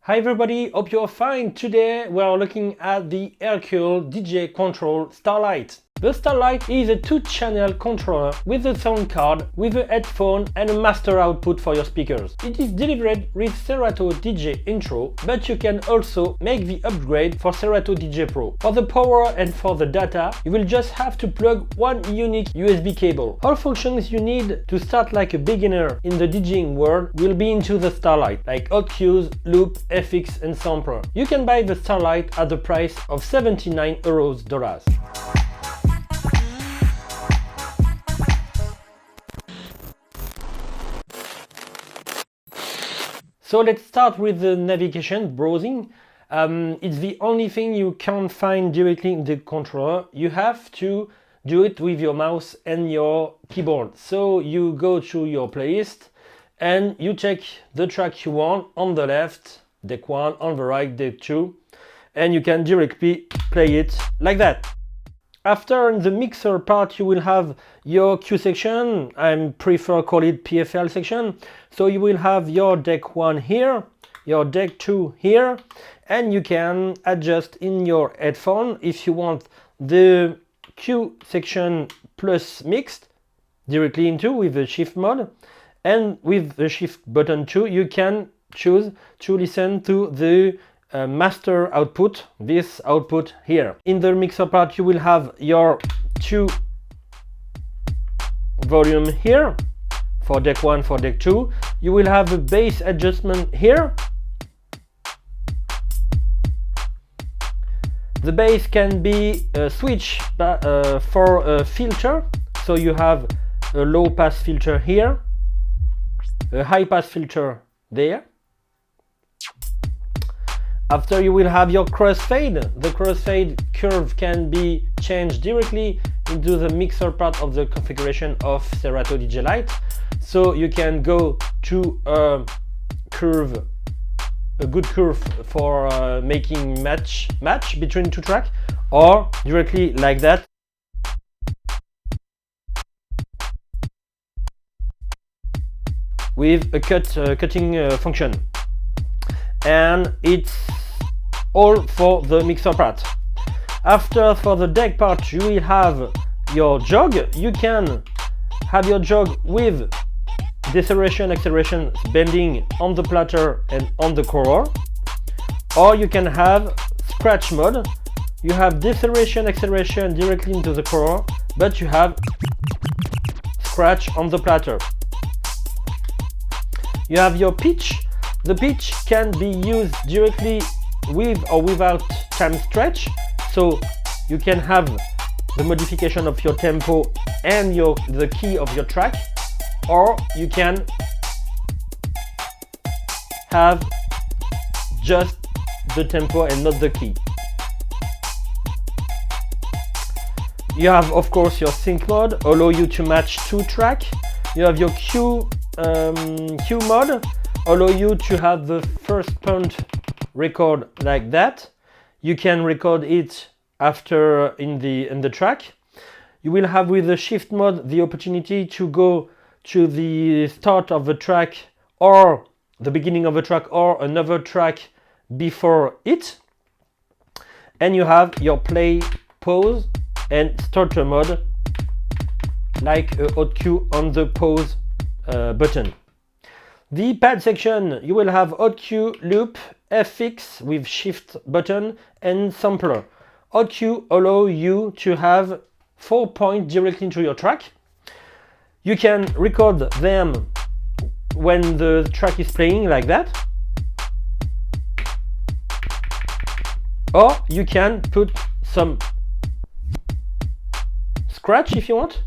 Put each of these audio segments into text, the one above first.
Hi everybody, hope you're fine. Today we are looking at the Hercules DJ Control Starlight. The Starlight is a 2-channel controller with a sound card, with a headphone and a master output for your speakers. It is delivered with Serato DJ Intro, but you can also make the upgrade for Serato DJ Pro. For the power and for the data, you will just have to plug one unique USB cable. All functions you need to start like a beginner in the DJing world will be into the Starlight, like hot cues, loop, FX and sampler. You can buy the Starlight at the price of €79. So let's start with the navigation, browsing. It's the only thing you can't find directly in the controller. You have to do it with your mouse and your keyboard. So you go to your playlist and you check the track you want on the left, deck 1, on the right, deck 2, and you can directly play it like that. After in the mixer part you will have your cue section, I prefer call it PFL section. So you will have your deck 1 here, your deck 2 here, and you can adjust in your headphone if you want the cue section plus mixed directly into with the shift mode, and with the shift button 2 you can choose to listen to the master output, this output here. In the mixer part you will have your 2 volume here for deck 1, for deck 2. You will have a bass adjustment here. The bass can be switched for a filter, so you have a low pass filter here, a high pass filter there. After you will have your crossfade. The crossfade curve can be changed directly into the mixer part of the configuration of Serato DJ Lite. So you can go to a curve, a good curve for making match between 2 tracks, or directly like that. With a cutting function. And it's all for the mixer part. After, for the deck part, you will have your jog. You can have your jog with deceleration, acceleration, bending on the platter and on the chorus, or you can have scratch mode. You have deceleration, acceleration directly into the chorus, but you have scratch on the platter. You have your pitch. The pitch can be used directly with or without time stretch, so you can have the modification of your tempo and the key of your track, or you can have just the tempo and not the key. You have of course your sync mode, allow you to match 2 tracks. You have your cue mode, allow you to have the first point record like that. You can record it after in the track. You will have with the shift mode the opportunity to go to the start of the track or the beginning of the track or another track before it. And you have your play, pause and starter mode, like a hot cue on the pause button. The pad section, you will have hot cue, loop, FX with shift button and sampler. Hot cue allow you to have 4 points directly into your track. You can record them when the track is playing like that, or you can put some scratch if you want.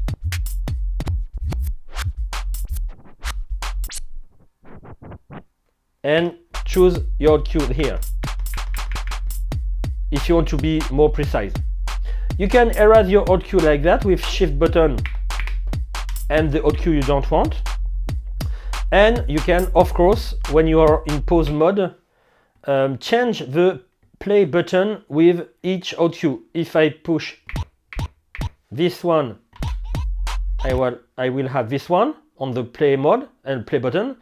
And choose your cue here if you want to be more precise. You can erase your hot cue like that with shift button and the hot cue you don't want. And you can, of course, when you are in pause mode, change the play button with each hot cue. If I push this one, I will have this one on the play mode and play button,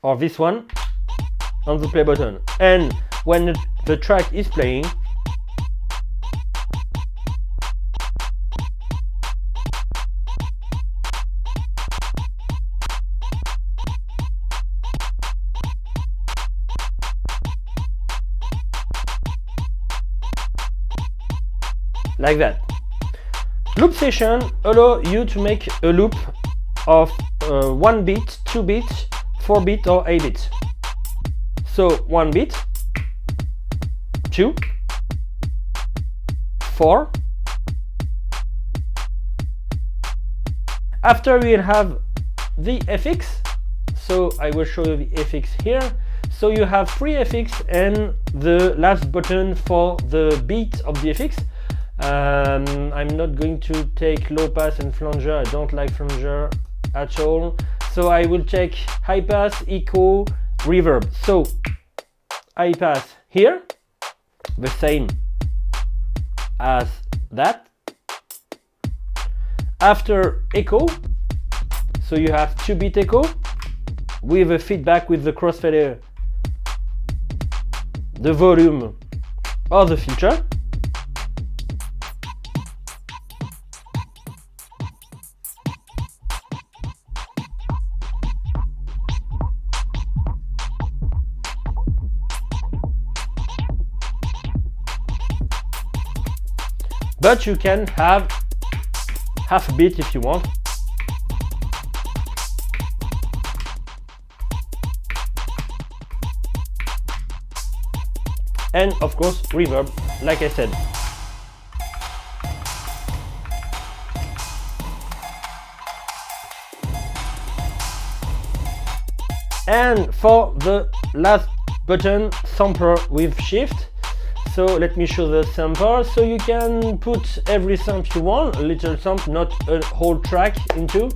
or this one on the play button. And when the track is playing, like that. Loop session allow you to make a loop of 1 beat, 2 beats, 4 beats or 8 beats. So 1 beat, 2, 4. After we'll have the FX. So I will show you the FX here. So you have 3 FX and the last button for the beat of the FX. I'm not going to take low pass and flanger. I don't like flanger at all. So I will take high pass, echo, reverb. So high pass here, the same as that. After echo, so you have 2-beat echo with a feedback with the crossfader, the volume or the filter. But you can have half a beat if you want. And of course reverb, like I said. And for the last button, sampler with shift. So let me show the sample. So you can put every sample you want, a little sample, not a whole track into.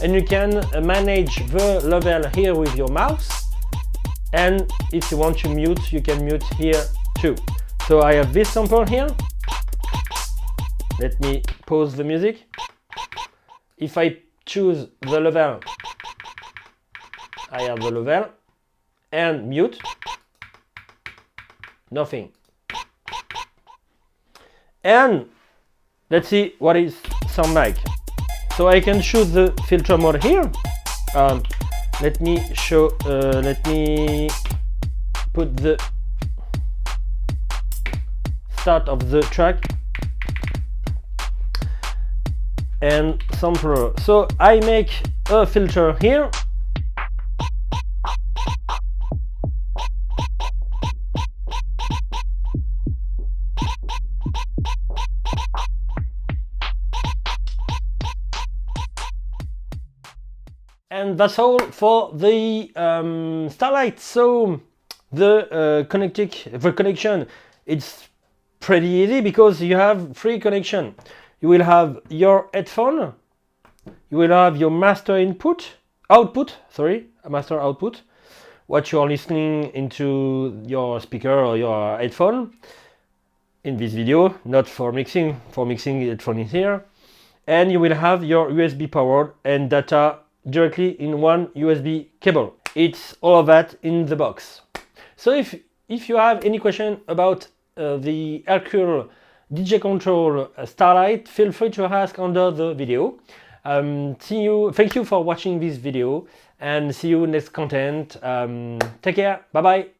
And you can manage the level here with your mouse. And if you want to mute, you can mute here too. So I have this sample here. Let me pause the music. If I choose the level, I have the level. And mute, nothing. And let's see what it sound like. So I can choose the filter mode here. Let me show. Let me put the start of the track and sampler. So I make a filter here. And that's all for the Starlight. So the connection, it's pretty easy because you have 3 connection. You will have your headphone, you will have your master output, what you are listening into your speaker or your headphone in this video, not for mixing. For mixing, headphone is here. And you will have your USB powered and data directly in one USB cable. It's all of that in the box. So if you have any question about the Hercules DJ Control Starlight, feel free to ask under the video. Thank you for watching this video and see you next content. Take care, bye bye.